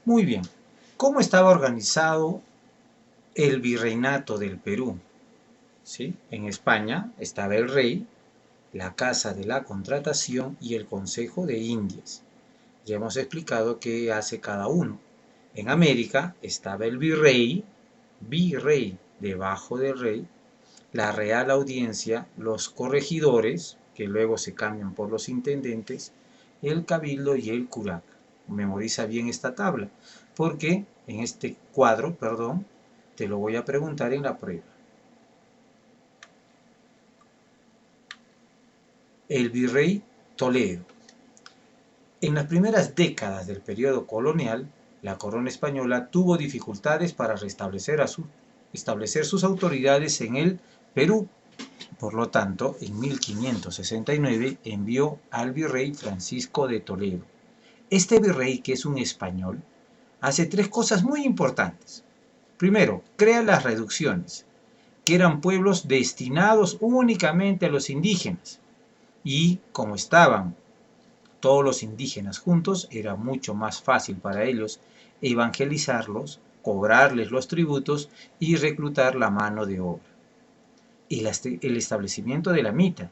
Muy bien. ¿Cómo estaba organizado el virreinato del Perú? ¿Sí? En España estaba el rey, la Casa de la Contratación y el Consejo de Indias. Ya hemos explicado qué hace cada uno. En América estaba el virrey debajo del rey, la Real Audiencia, los corregidores, que luego se cambian por los intendentes, el cabildo y el curaca. Memoriza bien esta tabla, porque en este cuadro, perdón, te lo voy a preguntar en la prueba. El virrey Toledo. En las primeras décadas del periodo colonial, la corona española tuvo dificultades para establecer sus autoridades en el Perú. Por lo tanto, en 1569 envió al virrey Francisco de Toledo. Este virrey, que es un español, hace tres cosas muy importantes. Primero, crea las reducciones, que eran pueblos destinados únicamente a los indígenas. Y como estaban todos los indígenas juntos, era mucho más fácil para ellos evangelizarlos, cobrarles los tributos y reclutar la mano de obra. El establecimiento de la mita,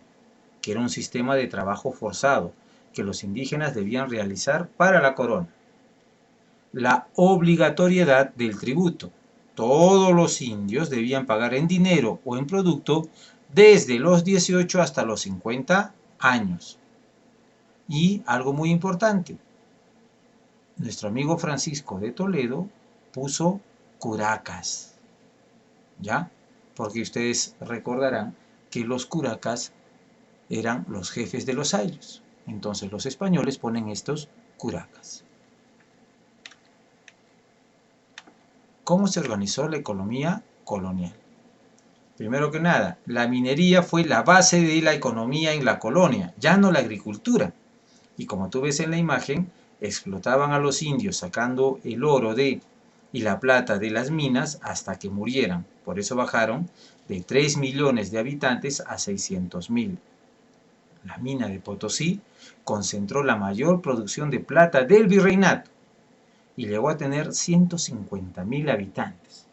que era un sistema de trabajo forzado que los indígenas debían realizar para la corona. La obligatoriedad del tributo. Todos los indios debían pagar en dinero o en producto desde los 18 hasta los 50 años. Y algo muy importante, nuestro amigo Francisco de Toledo puso curacas, ¿ya? Porque ustedes recordarán que los curacas eran los jefes de los ayllus. Entonces los españoles ponen estos curacas. ¿Cómo se organizó la economía colonial? Primero que nada, la minería fue la base de la economía en la colonia, ya no la agricultura. Y como tú ves en la imagen, explotaban a los indios sacando el oro y la plata de las minas hasta que murieran. Por eso bajaron de 3 millones de habitantes a 600.000. La mina de Potosí concentró la mayor producción de plata del virreinato y llegó a tener 150.000 habitantes.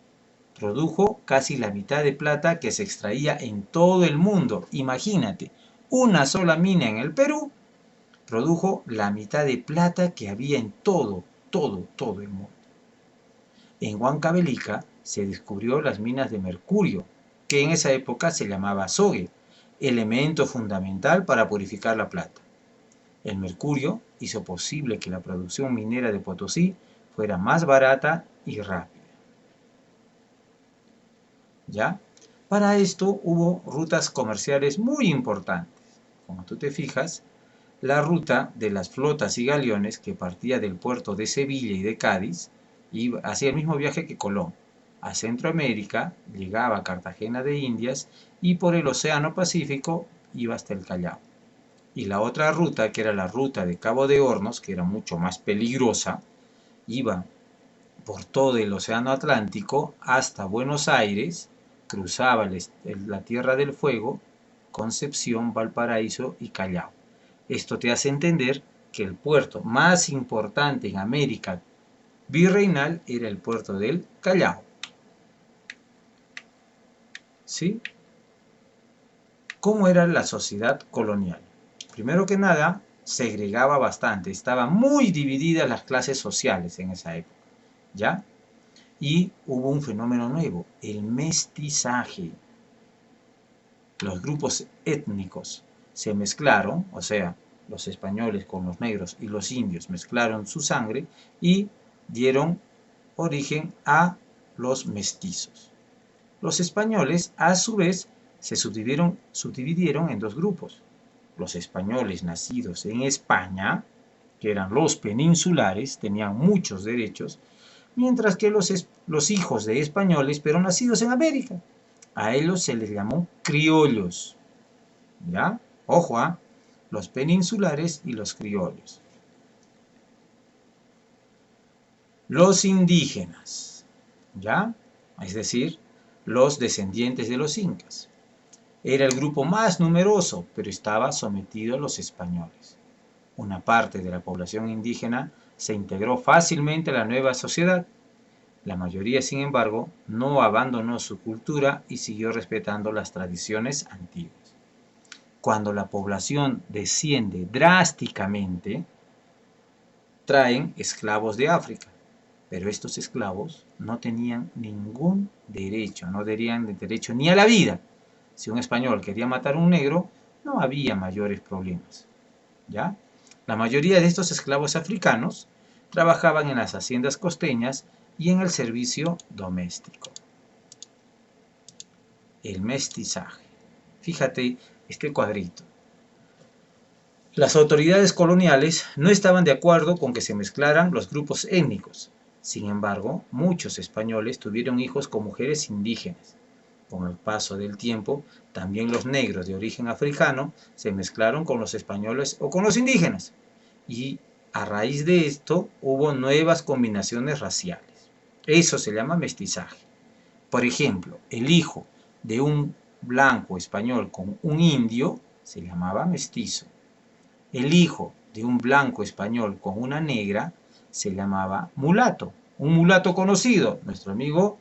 Produjo casi la mitad de plata que se extraía en todo el mundo. Imagínate, una sola mina en el Perú produjo la mitad de plata que había en todo el mundo. En Huancavelica se descubrió las minas de mercurio, que en esa época se llamaba azogue, elemento fundamental para purificar la plata. El mercurio hizo posible que la producción minera de Potosí fuera más barata y rápida. ¿Ya? Para esto hubo rutas comerciales muy importantes. Como tú te fijas, la ruta de las flotas y galeones que partía del puerto de Sevilla y de Cádiz hacía el mismo viaje que Colón. A Centroamérica llegaba a Cartagena de Indias y por el Océano Pacífico iba hasta el Callao. Y la otra ruta, que era la ruta de Cabo de Hornos, que era mucho más peligrosa, iba por todo el Océano Atlántico hasta Buenos Aires, cruzaba la Tierra del Fuego, Concepción, Valparaíso y Callao. Esto te hace entender que el puerto más importante en América virreinal era el puerto del Callao. ¿Sí? ¿Cómo era la sociedad colonial? Primero que nada, segregaba bastante, estaban muy divididas las clases sociales en esa época, ¿ya? Y hubo un fenómeno nuevo, el mestizaje. Los grupos étnicos se mezclaron, o sea, los españoles con los negros y los indios mezclaron su sangre y dieron origen a los mestizos. Los españoles, a su vez, se subdividieron en dos grupos. Los españoles nacidos en España, que eran los peninsulares, tenían muchos derechos, mientras que los hijos de españoles, pero nacidos en América, a ellos se les llamó criollos. ¿Ya? Ojo, ¿ah? Los peninsulares y los criollos. Los indígenas, ¿ya? Es decir, los descendientes de los incas. Era el grupo más numeroso, pero estaba sometido a los españoles. Una parte de la población indígena se integró fácilmente a la nueva sociedad. La mayoría, sin embargo, no abandonó su cultura y siguió respetando las tradiciones antiguas. Cuando la población desciende drásticamente, traen esclavos de África, pero estos esclavos no tenían ningún derecho, no tenían derecho ni a la vida. Si un español quería matar a un negro, no había mayores problemas, ¿ya? La mayoría de estos esclavos africanos trabajaban en las haciendas costeñas y en el servicio doméstico. El mestizaje. Fíjate este cuadrito. Las autoridades coloniales no estaban de acuerdo con que se mezclaran los grupos étnicos. Sin embargo, muchos españoles tuvieron hijos con mujeres indígenas. Con el paso del tiempo, también los negros de origen africano se mezclaron con los españoles o con los indígenas. Y a raíz de esto hubo nuevas combinaciones raciales. Eso se llama mestizaje. Por ejemplo, el hijo de un blanco español con un indio se llamaba mestizo. El hijo de un blanco español con una negra se llamaba mulato. Un mulato conocido, nuestro amigo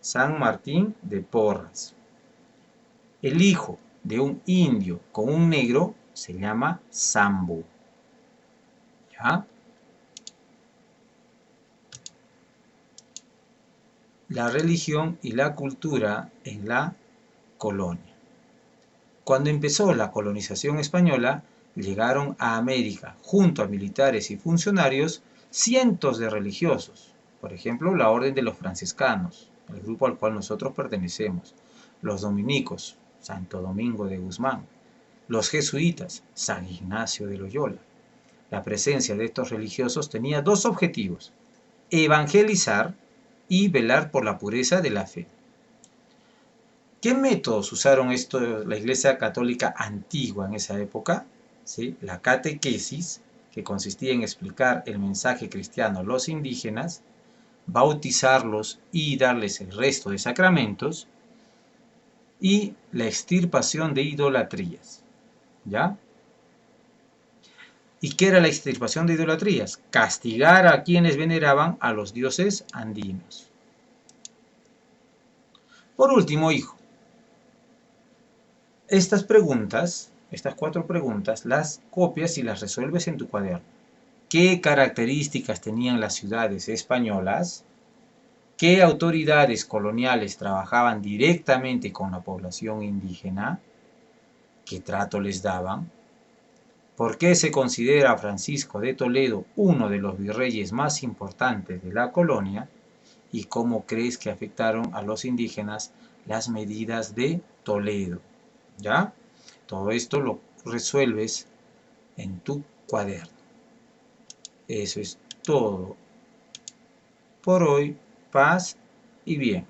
San Martín de Porras. El hijo de un indio con un negro se llama sambo. ¿Ya? La religión y la cultura en la colonia. Cuando empezó la colonización española, llegaron a América, junto a militares y funcionarios, cientos de religiosos. Por ejemplo, la Orden de los Franciscanos, el grupo al cual nosotros pertenecemos, los dominicos, Santo Domingo de Guzmán, los jesuitas, San Ignacio de Loyola. La presencia de estos religiosos tenía dos objetivos: evangelizar y velar por la pureza de la fe. ¿Qué métodos usaron la Iglesia Católica antigua en esa época? ¿Sí? La catequesis, que consistía en explicar el mensaje cristiano a los indígenas, bautizarlos y darles el resto de sacramentos, y la extirpación de idolatrías. ¿Ya? ¿Y qué era la extirpación de idolatrías? Castigar a quienes veneraban a los dioses andinos. Por último, hijo, estas cuatro preguntas, las copias y las resuelves en tu cuaderno. ¿Qué características tenían las ciudades españolas? ¿Qué autoridades coloniales trabajaban directamente con la población indígena? ¿Qué trato les daban? ¿Por qué se considera a Francisco de Toledo uno de los virreyes más importantes de la colonia? ¿Y cómo crees que afectaron a los indígenas las medidas de Toledo? ¿Ya? Todo esto lo resuelves en tu cuaderno. Eso es todo por hoy. Paz y bien.